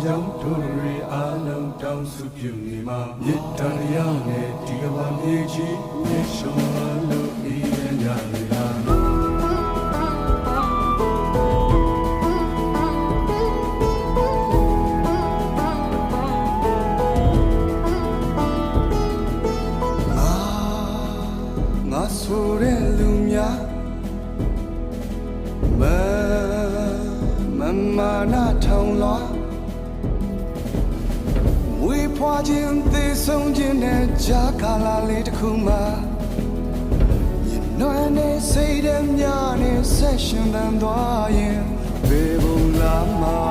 ကြောင့်တို့တွေအားလုံးတောင်းစုပြုနေမှာမြစ်တန်ရနဲ့ဒီကဘာမြေကြီးမြေရှုံးလို့ဤရညတွေလားဆိုတဲ့လူများမမာနာထောင်လွားမွေးဖွားခြင်းသေဆုံးခြင်းနဲ့ကြာကာလလေးတစ်ခုမှာညနွမ်းနဲ့စိတ်ဓာတ်များနဲ့ဆက်ရှင်သန်သွားရင်ဘယ်ဘုံလာမှာ